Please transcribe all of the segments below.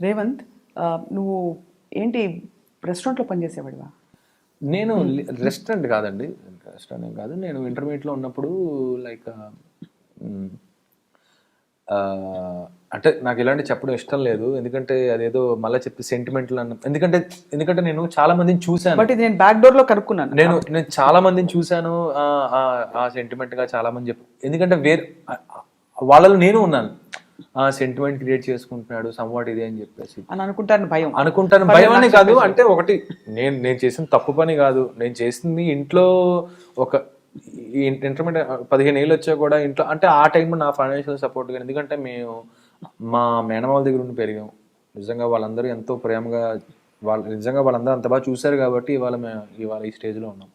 రేవంత్, నువ్వు ఏంటి రెస్టారెంట్లో పనిచేసేవాడివా? నేను రెస్టారెంట్ కాదండి, రెస్టారెంట్ కాదు. నేను ఇంటర్మీడియట్లో ఉన్నప్పుడు లైక్ అంటే నాకు ఇలాంటి చెప్పడం ఇష్టం లేదు, ఎందుకంటే అదేదో మళ్ళీ చెప్పి సెంటిమెంటల్ అన్న, ఎందుకంటే నేను చాలా మందిని చూశాను. బట్ ఇది నేను బ్యాక్ డోర్ లో కనుక్కున్నాను. నేను చాలా మందిని చూశాను, ఆ సెంటిమెంట్ గా చాలా మంది ఎందుకంటే వాళ్ళలో నేను ఉన్నాను. సెంటిమెంట్ క్రియేట్ చేసుకుంటున్నాడు సమ్వాట్ ఇది అని చెప్పేసి అని అనుకుంటాను భయం అనే కాదు. అంటే ఒకటి నేను చేసిన తప్పు పని కాదు, నేను చేసింది ఇంట్లో ఒక ఇంటర్మీడియట్ 15 ఏళ్ళు వచ్చా కూడా ఇంట్లో, అంటే ఆ టైంలో నా ఫైనాన్షియల్ సపోర్ట్ కానీ, ఎందుకంటే మేము మా మేనమాల దగ్గర ఉండి పెరిగాం. నిజంగా వాళ్ళందరూ ఎంతో ప్రేమగా నిజంగా వాళ్ళందరూ అంత బాగా చూశారు కాబట్టి ఇవాళ ఈ స్టేజ్లో ఉన్నాం.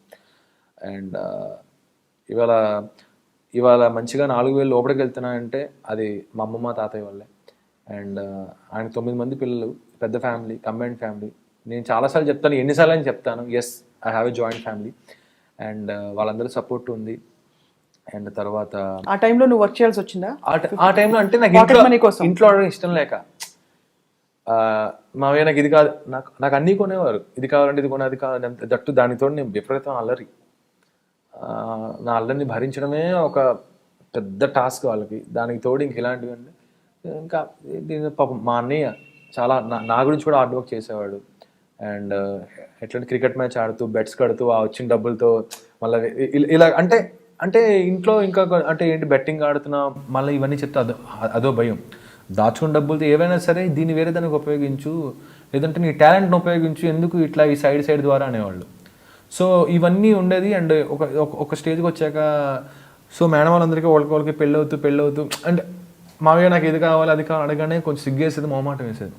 అండ్ ఇవాళ మంచిగా 4,000 లోపలికి వెళ్తున్నాయంటే అది మా అమ్మమ్మ తాతయ్య వల్లే. అండ్ ఆయన 9 మంది పిల్లలు, పెద్ద ఫ్యామిలీ, కంబైన్డ్ ఫ్యామిలీ. నేను చాలాసార్లు చెప్తాను, ఎన్నిసార్లు అని చెప్తాను, yes I have a joint family. And వాళ్ళందరూ సపోర్ట్ ఉంది. అండ్ తర్వాత ఆ టైంలో నువ్వు వర్క్ చేయాల్సి వచ్చిందా? ఆ టైంలో అంటే నాకు ఇంట్లో ఇష్టం లేక, మావయ్య నాకు ఇది కాదు, నాకు అన్నీ కొనేవారు, ఇది కావాలంటే ఇది కొనే, అది కావాలంటే దట్టు. దానితో నేను విపరీతం అల్లరి. నా అల్లరిని భరించడమే ఒక పెద్ద టాస్క్ వాళ్ళకి. దానికి తోడు ఇంక ఇలాంటివి అంటే ఇంకా దీని పాపం మా అన్నయ్య చాలా నా గురించి కూడా హార్డ్ వర్క్ చేసేవాడు. అండ్ ఎట్లా క్రికెట్ మ్యాచ్ ఆడుతూ బెట్స్ కడుతూ ఆ వచ్చిన డబ్బులతో మళ్ళీ ఇలా అంటే ఇంట్లో ఇంకా అంటే ఏంటి బెట్టింగ్ ఆడుతున్నా మళ్ళీ ఇవన్నీ చెప్తే అదో భయం. దాచుకున్న డబ్బులతో ఏవైనా సరే దీన్ని వేరే దానికి ఉపయోగించు, లేదంటే నీ టాలెంట్ని ఉపయోగించు, ఎందుకు ఇట్లా ఈ సైడ్ ద్వారా అనేవాళ్ళు. సో ఇవన్నీ ఉండేది. అండ్ ఒక స్టేజ్కి వచ్చాక సో మేడం వాళ్ళందరికీ వాళ్ళకి పెళ్ళవుతూ అంటే మావయ్య నాకు ఇది కావాలి అది కావాలి అడగానే కొంచెం సిగ్గేసేది, మొహమాటం వేసేది.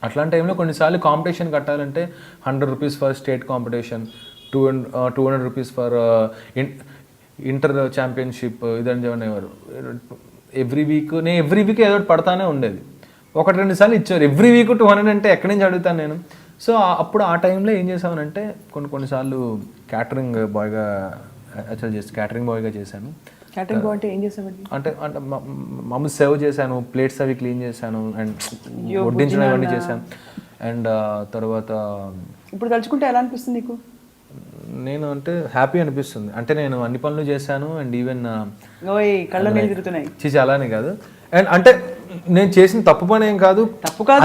అట్లాంటి టైంలో కొన్నిసార్లు కాంపిటీషన్ కట్టాలంటే 100 rupees for state competition, 200 rupees for inter championship, ఇదని అనేవారు. ఎవ్రీ వీక్ ఏదో పడతానే ఉండేది. 1-2 సార్లు ఇచ్చారు. ఎవ్రీ వీక్ 200 అంటే ఎక్కడి నుంచి అడుగుతాను నేను. సో అప్పుడు ఆ టైంలో ఏం చేసామనంటే కొన్నిసార్లు క్యాటరింగ్ బాయ్గా చేశాను. క్యాటరింగ్ బాయ్ అంటే ఏం చేసామండి? అంటే మమ్మల్ని సర్వ్ చేశాను, ప్లేట్స్ అవి క్లీన్ చేశాను, అండ్ వడ్డించడం ఇవన్నీ చేశాను. అండ్ తర్వాత ఇప్పుడు తలుచుకుంటే ఎలా అనిపిస్తుంది నీకు? నేను అంటే హ్యాపీ అనిపిస్తుంది. అంటే నేను అన్ని పనులు చేశాను. అండ్ ఈవెన్ కళ్ళ నీళ్ళు తిరుగుతున్నాయి. అలానే కాదు. అండ్ అంటే నేను చేసిన తప్పు పని ఏం కాదు,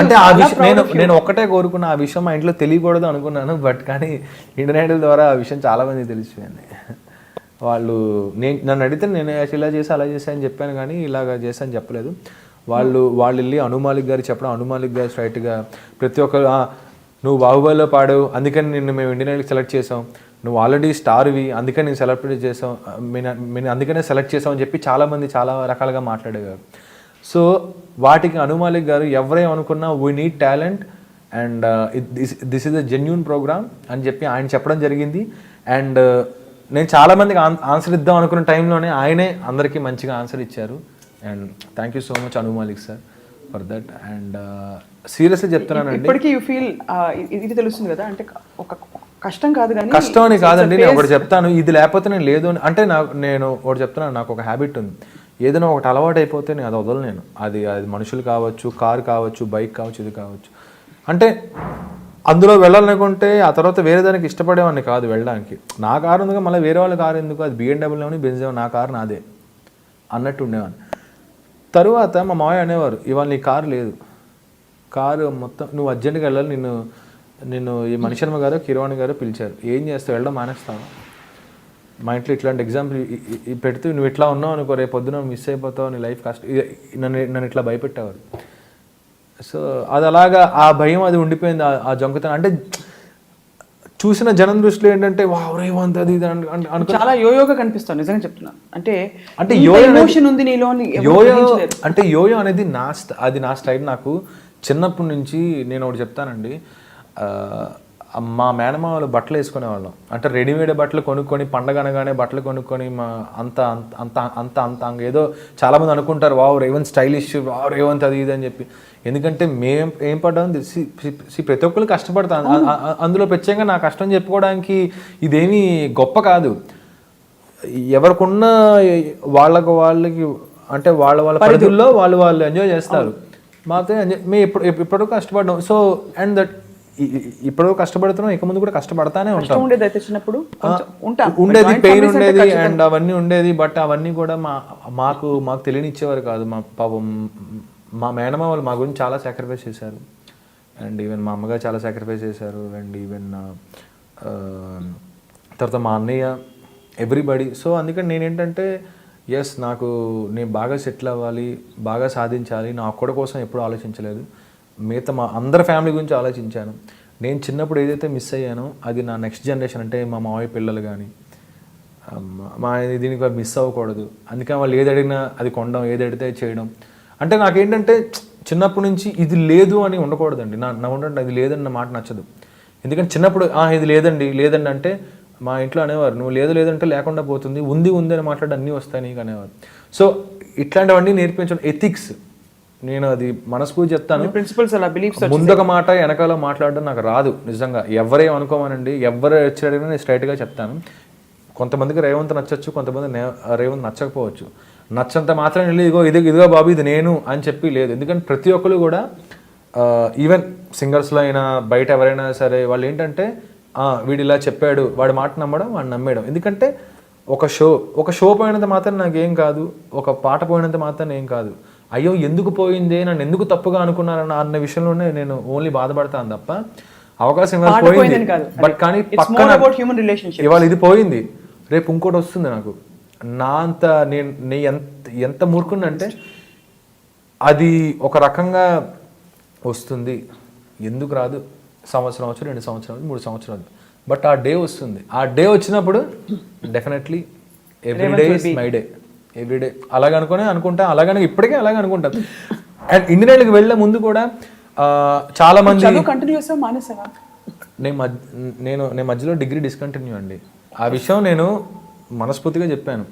అంటే ఆ విషయం నేను ఒక్కటే కోరుకున్న, ఆ విషయం మా ఇంట్లో తెలియకూడదు అనుకున్నాను. బట్ కానీ ఇండియన్ ఐడల్ ద్వారా ఆ విషయం చాలా మందికి తెలిసిపోయింది. వాళ్ళు నన్ను అడిగితే నేను ఇలా చేసి అలా చేసా అని చెప్పాను, కానీ ఇలాగ చేసా అని చెప్పలేదు. వాళ్ళు వెళ్ళి అనుమాలిక్ గారు చెప్పడం, అనుమాలిక్ గారు స్ట్రైట్గా ప్రతి ఒక్కరు నువ్వు బాహుబలిలో పాడావు అందుకని నిన్ను మేము ఇండియన్ ఐడల్కి సెలెక్ట్ చేసాం, నువ్వు ఆల్రెడీ స్టార్వి అందుకని నేను సెలబ్రేట్ చేసాం, మేము అందుకనే సెలెక్ట్ చేసాం అని చెప్పి చాలామంది చాలా రకాలుగా మాట్లాడేవారు. సో వాటికి అనుమాలిక్ గారు ఎవరేమనుకున్నా we need talent and this is a genuine programme అని చెప్పి ఆయన చెప్పడం జరిగింది. అండ్ నేను చాలామందికి ఆన్సర్ ఇద్దాం అనుకున్న టైంలోనే ఆయనే అందరికీ మంచిగా ఆన్సర్ ఇచ్చారు. And thank you so much Anu Malik sir for that. And seriously చెప్తున్నానండి, ఇప్పటికీ యూ ఫీల్ ఇది తెలుస్తుంది కదా, అంటే ఒక కష్టం కాదు కానీ కష్టం అని కాదండి. నేను ఒకటి చెప్తాను, ఇది లేకపోతే నేను లేదు అంటే నేను ఒకటి చెప్తున్నాను, నాకు ఒక హ్యాబిట్ ఉంది. ఏదైనా ఒకటి అలవాటు అయిపోతే నేను అది వదలను. అది మనుషులు కావచ్చు, కారు కావచ్చు, బైక్ కావచ్చు, ఇది కావచ్చు. అంటే అందులో వెళ్ళాలనుకుంటే ఆ తర్వాత వేరే దానికి ఇష్టపడేవాడిని కాదు వెళ్ళడానికి. నా కారు ఉందిగా మళ్ళీ వేరే వాళ్ళ కారు ఎందుకు, అది BMW బెంజ్, నా కారు నాదే అన్నట్టు ఉండేవాడిని. తరువాత మా మావయ్య అనేవారు, ఇవాళ నీ కారు లేదు, కారు మొత్తం నువ్వు అర్జెంట్గా వెళ్ళాలి, నిన్ను ఈ మణిశర్మ గారు కిరవాణి గారు పిలిచారు, ఏం చేస్తావు, వెళ్ళడం మానేస్తావు? మా ఇంట్లో ఇట్లాంటి ఎగ్జాంపుల్ పెడుతూ నువ్వు ఇట్లా ఉన్నావు అనుకో, రేపు పొద్దున మిస్ అయిపోతావు, నీ లైఫ్ కష్టం, నన్ను ఇట్లా భయపెట్టేవారు. సో అది అలాగా ఆ భయం అది ఉండిపోయింది, ఆ జంకుతనం. అంటే చూసిన జనం దృష్టిలో ఏంటంటే రేవంత్ అది చాలా యోయోగా కనిపిస్తాను, నిజంగా చెప్తున్నాను. అంటే ఎమోషన్ ఉంది నీలో, అంటే యోయో అనేది అది నా స్టైల్. నాకు చిన్నప్పటి నుంచి నేను ఒకటి చెప్తానండి, మా మేనమామ వాళ్ళు బట్టలు వేసుకునేవాళ్ళం. అంటే రెడీమేడ్ బట్టలు కొనుక్కొని, పండగ అనగానే బట్టలు కొనుక్కొని అంత అంత అంత అంత ఏదో చాలామంది అనుకుంటారు రేవంత్ స్టైలిష్, రేవంత్ అది ఇది అని చెప్పి. ఎందుకంటే మేము ఏం పడ్డాం, ప్రతి ఒక్కరు కష్టపడతాం. అందులో ప్రత్యేకంగా నా కష్టం చెప్పుకోవడానికి ఇదేమీ గొప్ప కాదు. ఎవరికున్న వాళ్ళకి అంటే వాళ్ళ పరిధుల్లో వాళ్ళు ఎంజాయ్ చేస్తారు. మాతో మేము ఇప్పటివరకు కష్టపడ్డాం. సో అండ్ దట్ ఇప్పటివరకు కష్టపడుతున్నాం, ఇక ముందు కూడా కష్టపడతానే ఉంటాం. ఉండేది చిన్నప్పుడు ఉండేది, పెయిన్ ఉండేది అండ్ అవన్నీ ఉండేది. బట్ అవన్నీ కూడా మాకు తెలియనిచ్చేవారు కాదు. మా పాపం మా మేనమా వాళ్ళు మా గురించి చాలా సాక్రిఫైస్ చేశారు. అండ్ ఈవెన్ మా అమ్మగారు చాలా సాక్రిఫైస్ చేశారు. అండ్ ఈవెన్ తర్వాత మా అన్నయ్య, ఎవ్రీబడి. సో అందుకని నేనేంటంటే ఎస్, నేను బాగా సెటిల్ అవ్వాలి, బాగా సాధించాలి. నా ఒక్కడి కోసం ఎప్పుడూ ఆలోచించలేదు. మిగతా మా అందరి ఫ్యామిలీ గురించి ఆలోచించాను. నేను చిన్నప్పుడు ఏదైతే మిస్ అయ్యానో అది నా నెక్స్ట్ జనరేషన్, అంటే మా మావయ్య పిల్లలు కానీ మా దీనికి మిస్ అవ్వకూడదు. అందుకని వాళ్ళు ఏది అడిగినా అది కొనడం, ఏది అడిగితే చేయడం. అంటే నాకేంటంటే చిన్నప్పటి నుంచి ఇది లేదు అని ఉండకూడదండి. నా ఉండండి అది లేదని నా మాట నచ్చదు. ఎందుకంటే చిన్నప్పుడు ఇది లేదండి అంటే మా ఇంట్లో అనేవారు, నువ్వు లేదంటే లేకుండా పోతుంది, ఉంది అని మాట్లాడి అన్నీ వస్తాయి నీకు అనేవారు. సో ఇట్లాంటివన్నీ నేర్పించడం, ఎథిక్స్. నేను అది మనస్ఫూర్తి చెప్తాను. ప్రిన్సిపల్స్ అలా బిలీఫ్స్ ముందొక మాట వెనకాల మాట్లాడడం నాకు రాదు నిజంగా. ఎవరే అనుకోమనండి, ఎవరు వచ్చాడైనా నేను స్ట్రైట్గా చెప్తాను. కొంతమందికి రేవంత్ నచ్చచ్చు, కొంతమంది రేవంత్ నచ్చకపోవచ్చు. నచ్చంత మాత్రం వెళ్ళి ఇదిగో బాబు ఇది నేను అని చెప్పి లేదు. ఎందుకంటే ప్రతి ఒక్కరు కూడా ఈవెన్ సింగర్స్లో అయినా బయట ఎవరైనా సరే వాళ్ళు ఏంటంటే వీడు ఇలా చెప్పాడు, వాడి మాట నమ్మడం, వాడు నమ్మేయడం. ఎందుకంటే ఒక షో పోయినంత మాత్రం నాకేం కాదు, ఒక పాట పోయినంత మాత్రం ఏం కాదు. అయ్యో ఎందుకు పోయిందే, నన్ను ఎందుకు తప్పుగా అనుకున్నారన్న అన్న విషయంలోనే నేను ఓన్లీ బాధపడతాను తప్ప అవకాశం పోయింది. బట్ కానీ పక్కన ఇవాళ ఇది పోయింది, రేపు ఇంకోటి వస్తుంది. నాకు నా అంత నేను ఎంత మూర్ఖుండంటే అది ఒక రకంగా వస్తుంది. ఎందుకు రాదు? సంవత్సరం వచ్చు, 2 సంవత్సరాలు, 3 సంవత్సరాలు. బట్ ఆ డే వస్తుంది. ఆ డే వచ్చినప్పుడు definitely everyday is my day. Everyday అలాగే అనుకుంటా, అలాగనే ఇప్పటికే అలాగే అనుకుంటాను. అండ్ ఇంజనీరింగ్కి వెళ్ళే ముందు కూడా చాలా మంది నేను మధ్యలో డిగ్రీ డిస్కంటిన్యూ అండి. ఆ విషయం నేను మనస్ఫూర్తిగా చెప్పాను.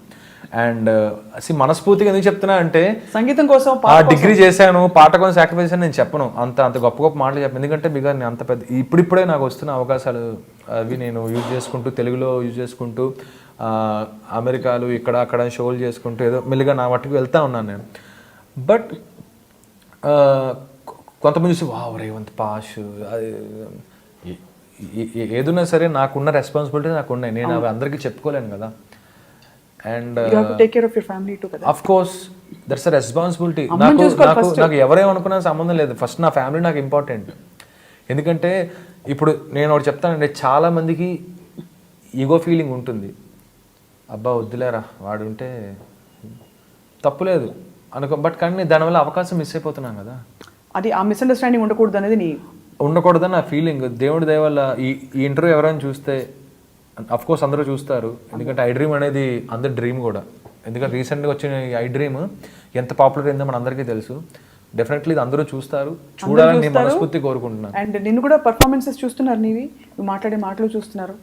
అండ్ మనస్ఫూర్తిగా ఎందుకు చెప్తున్నా అంటే సంగీతం కోసం ఆ డిగ్రీ చేశాను, పాట కోసం సాక్రిఫైస్ చేశాను నేను చెప్పను. అంత గొప్ప మాటలు చెప్పను. ఎందుకంటే బికాజ్ నేను అంత పెద్ద ఇప్పుడిప్పుడే నాకు వస్తున్న అవకాశాలు అవి నేను యూజ్ చేసుకుంటూ, తెలుగులో యూజ్ చేసుకుంటూ, అమెరికాలు అక్కడ షోలు చేసుకుంటూ ఏదో మెల్లిగా నా మట్టుకు వెళ్తా ఉన్నాను నేను. బట్ కొంతమంది చూసి వావ్ రేవంత్ పాష్, ఏదున్నా సరే నాకున్న రెస్పాన్సిబిలిటీ నాకు ఉన్నాయి. నేను అవి అందరికీ చెప్పుకోలేను కదా. And of course that's a responsibility. నాకు ఎవరేమనుకున్నా సంబంధం లేదు. ఫస్ట్ నా ఫ్యామిలీ నాకు ఇంపార్టెంట్. ఎందుకంటే ఇప్పుడు నేను ఒకటి చెప్తానండి, చాలా మందికి ఈగో ఫీలింగ్ ఉంటుంది. అబ్బా వద్దులేరా వాడు ఉంటే తప్పులేదు అనుకో, బట్ కానీ దానివల్ల అవకాశం మిస్ అయిపోతున్నాం కదా. అది ఆ మిస్అండర్స్టాండింగ్ ఉండకూడదు అనేది ఉండకూడదని నా ఫీలింగ్. దేవుడి దయ వల్ల ఈ ఇంటర్వ్యూ ఎవరైనా చూస్తే, అఫ్ కోర్స్ అందరూ చూస్తారు. ఎందుకంటే ఐ డ్రీమ్ అనేది అందరి డ్రీమ్ కూడా. ఎందుకంటే రీసెంట్గా వచ్చిన ఐ డ్రీమ్ ఎంత పాపులర్ అయిందో మన అందరికీ తెలుసు. డెఫినెట్లీ ఇది అందరూ చూడాలని నేను మనస్ఫూర్తి కోరుకుంటున్నాను. అండ్ నిన్ను కూడా పర్ఫార్మెన్సెస్ చూస్తున్నారు, నువ్వు మాట్లాడే మాటలు చూస్తున్నారు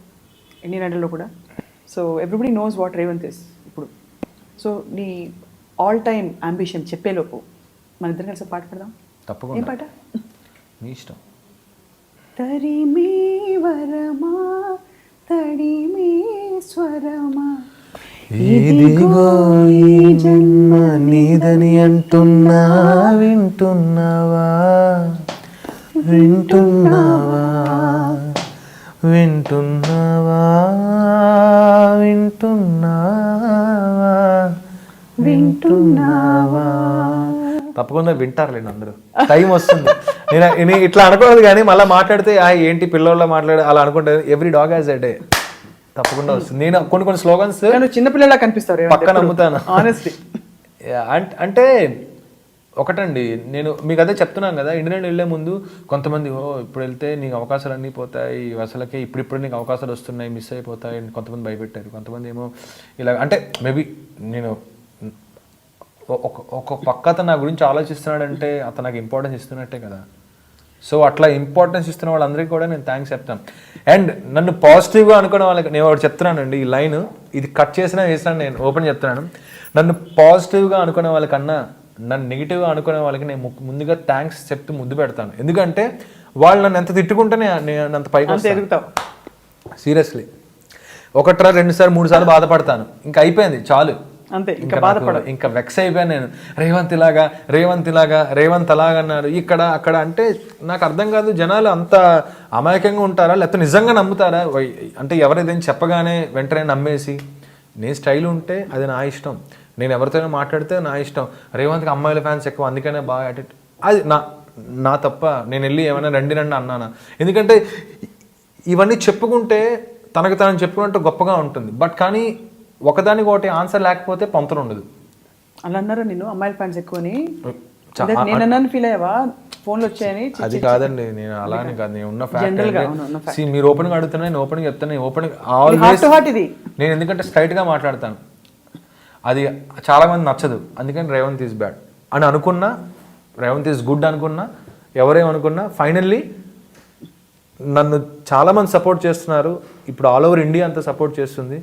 ఇండియన్ ఐడల్లో కూడా. So everybody knows what Revanth is ఇప్పుడు. సో నీ ఆల్ టైమ్ అంబిషన్ చెప్పేలోపు మన ఇద్దరం కలిసి పాట పాడదాం. తప్పకుండా. ఏం పాట? మీ ఇష్టం. తరిమే వరమా తడిమే స్వరమా ఇదిగో ఈ జన్మ నీదని అంటున్నా, వింటున్నావా వింటున్నావా వింటున్నావా వింటున్నావా వింటున్నావా. తప్పకుండా వింటారులేండి అందరూ. టైం వస్తుంది. నేను ఇట్లా అనుకోలేదు కానీ మళ్ళీ మాట్లాడితే ఏంటి పిల్లల్లో మాట్లాడే అలా అనుకుంటే every dog has a day. తప్పకుండా వస్తుంది. నేను కొన్ని స్లోగన్స్ చిన్నపిల్లలా కనిపిస్తారు, పక్కన నమ్ముతాను. ఆనెస్ట్లీ అంటే ఒకటండి, నేను మీకు అదే చెప్తున్నాను కదా, ఇండియన్ వెళ్ళే ముందు కొంతమంది ఇప్పుడు వెళ్తే నీకు అవకాశాలు అన్నీ పోతాయి, అసలకే ఇప్పుడు నీకు అవకాశాలు వస్తున్నాయి, మిస్ అయిపోతాయి కొంతమంది భయపెట్టారు. కొంతమంది ఏమో ఇలా అంటే మేబీ నేను ఒక పక్క అతను నా గురించి ఆలోచిస్తున్నాడంటే అతను నాకు ఇంపార్టెన్స్ ఇస్తున్నట్టే కదా. సో అట్లా ఇంపార్టెన్స్ ఇస్తున్న వాళ్ళందరికీ కూడా నేను థ్యాంక్స్ చెప్తాను. అండ్ నన్ను పాజిటివ్గా అనుకునే వాళ్ళకి నేను ఒకటి చెప్తున్నానండి, ఈ లైన్ ఇది కట్ చేసినా నేను ఓపెన్ చెప్తున్నాను. నన్ను పాజిటివ్గా అనుకునే వాళ్ళకన్నా నన్ను నెగిటివ్గా అనుకునే వాళ్ళకి నేను ముందుగా థ్యాంక్స్ చెప్తూ ముద్దు పెడతాను. ఎందుకంటే వాళ్ళు నన్ను ఎంత తిట్టుకుంటేనే నేను అంత పైకి ఎదుగుతావు. సీరియస్లీ 1, 2 సార్లు 3 సార్లు బాధపడతాను, ఇంకా అయిపోయింది చాలు. అంతే, ఇంకా ఇంకా బాధపడ నాకు ఇంకా వెక్స్ అయిపోయాను నేను. రేవంత్ ఇలాగా రేవంత్ అలాగన్నారు ఇక్కడ అక్కడ అంటే నాకు అర్థం కాదు. జనాలు అంత అమాయకంగా ఉంటారా లేకపోతే నిజంగా నమ్ముతారా? అంటే ఎవరైనా చెప్పగానే వెంటనే నమ్మేసి, నేను స్టైల్ ఉంటే అది నా ఇష్టం, నేను ఎవరితోనో మాట్లాడితే నా ఇష్టం. రేవంత్కి అమ్మాయిల ఫ్యాన్స్ ఎక్కువ అందుకనే బాగా అది నా తప్ప నేను వెళ్ళి ఏమైనా రండి అన్నానా? ఎందుకంటే ఇవన్నీ చెప్పుకుంటే తనకు తను చెప్పుకుంటే గొప్పగా ఉంటుంది. బట్ కానీ ఒకదానికి ఒకటి ఆన్సర్ లేకపోతే పొంతన ఉండదు. అలా అన్నారా నేను అమ్మాయిల ఫ్యాన్స్ ఎక్కువని? నేను అన్నాను ఫీల్ అయ్యావా ఫోన్లు వచ్చాయని? అది కాదండి, నేను అలానే కాదు, నేను ఉన్న ఫ్యాక్ట్ మీరు ఓపెన్గా అడుగుతున్నా, నేను ఓపెన్గా చెప్తాను. ఇది నేను ఎందుకంటే స్ట్రైట్గా మాట్లాడతాను. అది చాలా మంది నచ్చదు, అందుకని రేవంత్ ఈజ్ బ్యాడ్ అని అనుకున్నా, రేవంత్ ఈజ్ గుడ్ అనుకున్నా, ఎవరేమనుకున్నా ఫైనల్లీ నన్ను చాలామంది సపోర్ట్ చేస్తున్నారు. ఇప్పుడు ఆల్ ఓవర్ ఇండియా అంతా సపోర్ట్ చేస్తుంది.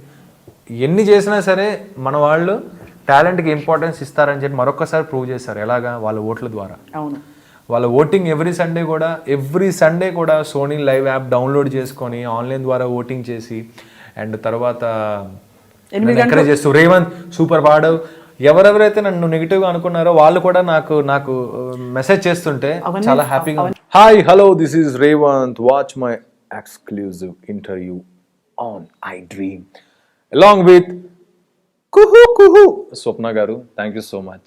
ఎన్ని చేసినా సరే మన వాళ్ళు టాలెంట్కి ఇంపార్టెన్స్ ఇస్తారని చెప్పి మరొకసారి ప్రూవ్ చేశారు. ఎలాగా? వాళ్ళ ఓట్ల ద్వారా. అవును, వాళ్ళ ఓటింగ్ ఎవ్రీ సండే కూడా సోనీ లైవ్ యాప్ డౌన్లోడ్ చేసుకొని ఆన్లైన్ ద్వారా ఓటింగ్ చేసి అండ్ తర్వాత ఎంకరేజ్ చేస్తూ రేవంత్ సూపర్ పాడవ్. ఎవరెవరైతే నన్ను నెగిటివ్గా అనుకున్నారో వాళ్ళు కూడా నాకు మెసేజ్ చేస్తుంటే చాలా హ్యాపీగా. Hi hello, this is Revanth. Watch my exclusive interview on I dream along with కుహు కుహు స్వప్న గారు. Thank you so much.